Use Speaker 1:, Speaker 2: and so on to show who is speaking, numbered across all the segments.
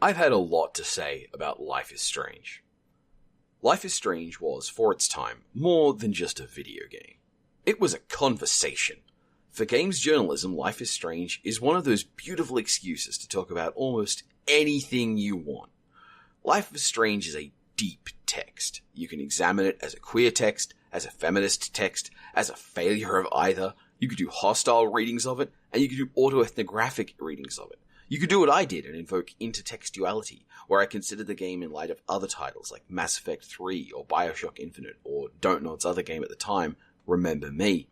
Speaker 1: I've had a lot to say about Life is Strange. Life is Strange was, for its time, more than just a video game. It was a conversation. For games journalism, Life is Strange is one of those beautiful excuses to talk about almost anything you want. Life is Strange is a deep text. You can examine it as a queer text, as a feminist text, as a failure of either. You could do hostile readings of it, and you could do autoethnographic readings of it. You could do what I did and invoke intertextuality, where I considered the game in light of other titles like Mass Effect 3 or Bioshock Infinite, or Don't Nod's other game at the time, Remember Me.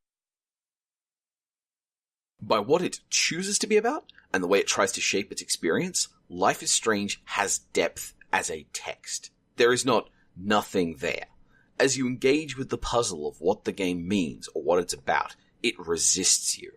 Speaker 1: By what it chooses to be about, and the way it tries to shape its experience, Life is Strange has depth as a text. There is not nothing there. As you engage with the puzzle of what the game means or what it's about, it resists you.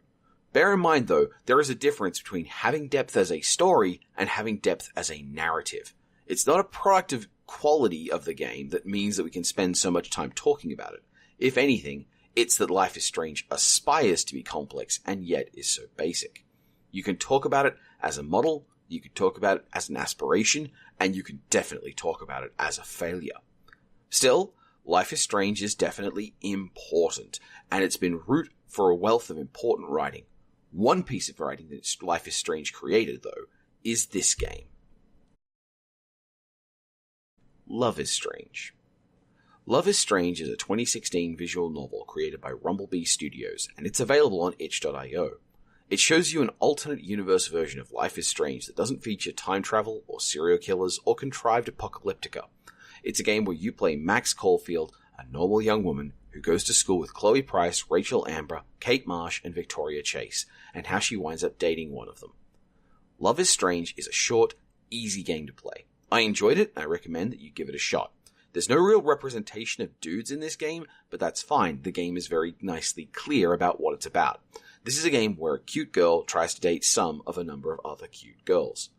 Speaker 1: Bear in mind, though, there is a difference between having depth as a story and having depth as a narrative. It's not a product of quality of the game that means that we can spend so much time talking about it. If anything, it's that Life is Strange aspires to be complex and yet is so basic. You can talk about it as a model, you can talk about it as an aspiration, and you can definitely talk about it as a failure. Still, Life is Strange is definitely important, and it's been root for a wealth of important writing. One piece of writing that Life is Strange created, though, is this game. Love is Strange. Love is Strange is a 2016 visual novel created by Rumblebee Studios, and it's available on itch.io. It shows you an alternate universe version of Life is Strange that doesn't feature time travel or serial killers or contrived apocalyptica. It's a game where you play Max Caulfield, a normal young woman who goes to school with Chloe Price, Rachel Amber, Kate Marsh, and Victoria Chase, and how she winds up dating one of them. Love is Strange is a short, easy game to play. I enjoyed it, and I recommend that you give it a shot. There's no real representation of dudes in this game, but that's fine. The game is very nicely clear about what it's about. This is a game where a cute girl tries to date some of a number of other cute girls.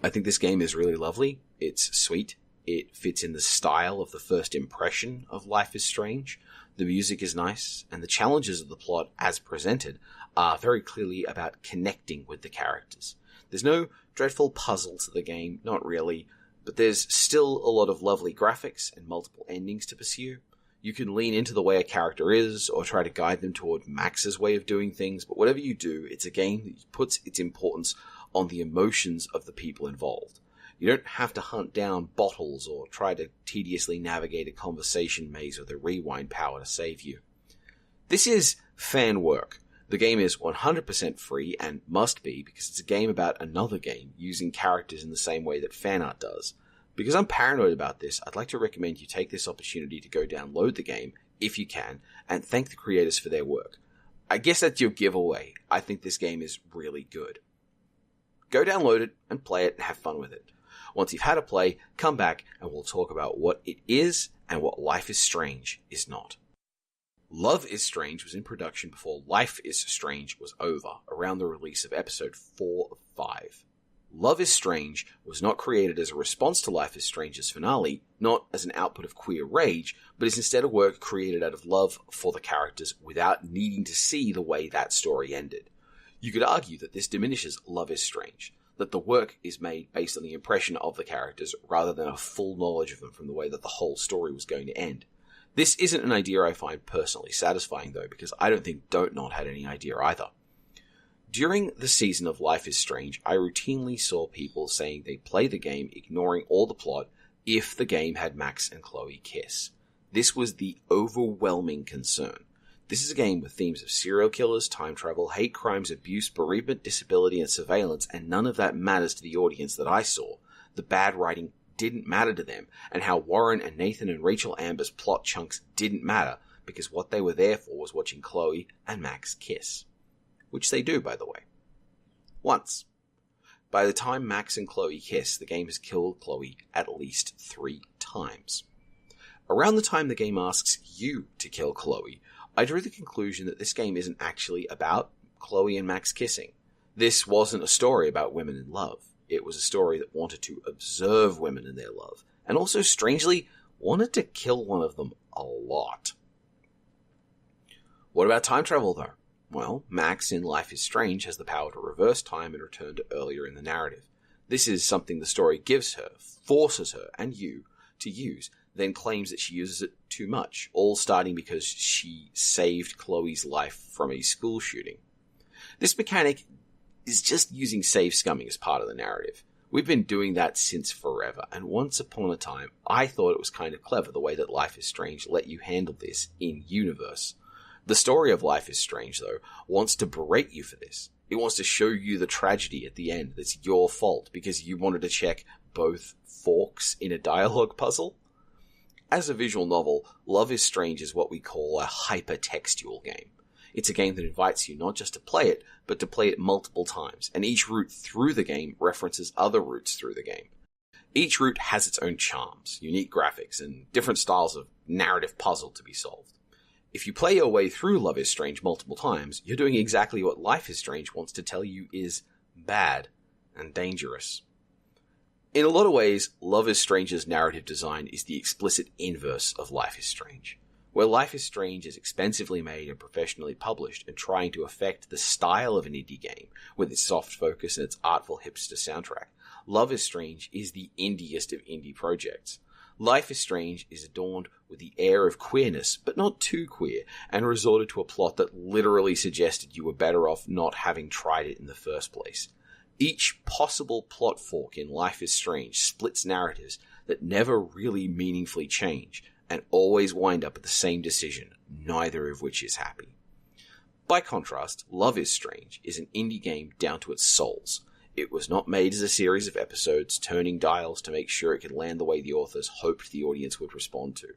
Speaker 1: I think this game is really lovely. It's sweet. It fits in the style of the first impression of Life is Strange. The music is nice, and the challenges of the plot as presented are very clearly about connecting with the characters. There's no dreadful puzzle to the game, not really, but there's still a lot of lovely graphics and multiple endings to pursue. You can lean into the way a character is, or try to guide them toward Max's way of doing things, but whatever you do, it's a game that puts its importance on the emotions of the people involved. You don't have to hunt down bottles or try to tediously navigate a conversation maze with a rewind power to save you. This is fan work. The game is 100% free and must be because it's a game about another game using characters in the same way that fan art does. Because I'm paranoid about this, I'd like to recommend you take this opportunity to go download the game, if you can, and thank the creators for their work. I guess that's your giveaway. I think this game is really good. Go download it and play it and have fun with it. Once you've had a play, come back and we'll talk about what it is and what Life is Strange is not. Love is Strange was in production before Life is Strange was over, around the release of episode 4 of 5. Love is Strange was not created as a response to Life is Strange's finale, not as an output of queer rage, but is instead a work created out of love for the characters without needing to see the way that story ended. You could argue that this diminishes Love is Strange, that the work is made based on the impression of the characters rather than a full knowledge of them from the way that the whole story was going to end. This isn't an idea I find personally satisfying, though, because I don't think Don't Nod had any idea either. During the season of Life is Strange, I routinely saw people saying they'd play the game ignoring all the plot if the game had Max and Chloe kiss. This was the overwhelming concern. This is a game with themes of serial killers, time travel, hate crimes, abuse, bereavement, disability, and surveillance, and none of that matters to the audience that I saw. The bad writing didn't matter to them, and how Warren and Nathan and Rachel Amber's plot chunks didn't matter, because what they were there for was watching Chloe and Max kiss. Which they do, by the way. Once. By the time Max and Chloe kiss, the game has killed Chloe at least 3 times. Around the time the game asks you to kill Chloe, I drew the conclusion that this game isn't actually about Chloe and Max kissing. This wasn't a story about women in love. It was a story that wanted to observe women in their love, and also, strangely, wanted to kill one of them a lot. What about time travel, though? Well, Max in Life is Strange has the power to reverse time and return to earlier in the narrative. This is something the story gives her, forces her, and you, to use, then claims that she uses it too much, all starting because she saved Chloe's life from a school shooting. This mechanic is just using save scumming as part of the narrative. We've been doing that since forever, and once upon a time, I thought it was kind of clever the way that Life is Strange let you handle this in-universe. The story of Life is Strange, though, wants to berate you for this. It wants to show you the tragedy at the end that's your fault because you wanted to check both forks in a dialogue puzzle. As a visual novel, Love is Strange is what we call a hypertextual game. It's a game that invites you not just to play it, but to play it multiple times, and each route through the game references other routes through the game. Each route has its own charms, unique graphics, and different styles of narrative puzzle to be solved. If you play your way through Love is Strange multiple times, you're doing exactly what Life is Strange wants to tell you is bad and dangerous. In a lot of ways, Love is Strange's narrative design is the explicit inverse of Life is Strange. Where Life is Strange is expensively made and professionally published and trying to affect the style of an indie game with its soft focus and its artful hipster soundtrack, Love is Strange is the indiest of indie projects. Life is Strange is adorned with the air of queerness, but not too queer, and resorted to a plot that literally suggested you were better off not having tried it in the first place. Each possible plot fork in Life is Strange splits narratives that never really meaningfully change, and always wind up at the same decision, neither of which is happy. By contrast, Love is Strange is an indie game down to its souls. It was not made as a series of episodes, turning dials to make sure it could land the way the authors hoped the audience would respond to.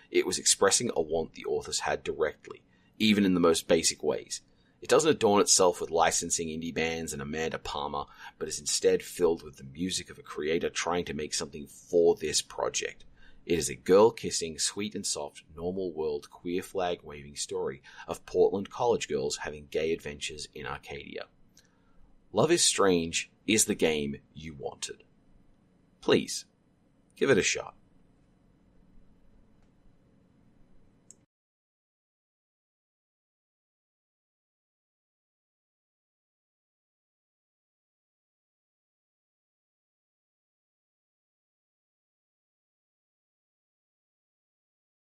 Speaker 1: It was expressing a want the authors had directly, even in the most basic ways. It doesn't adorn itself with licensing indie bands and Amanda Palmer, but is instead filled with the music of a creator trying to make something for this project. It is a girl-kissing, sweet and soft, normal world, queer flag-waving story of Portland college girls having gay adventures in Arcadia. Love is Strange is the game you wanted. Please, give it a shot.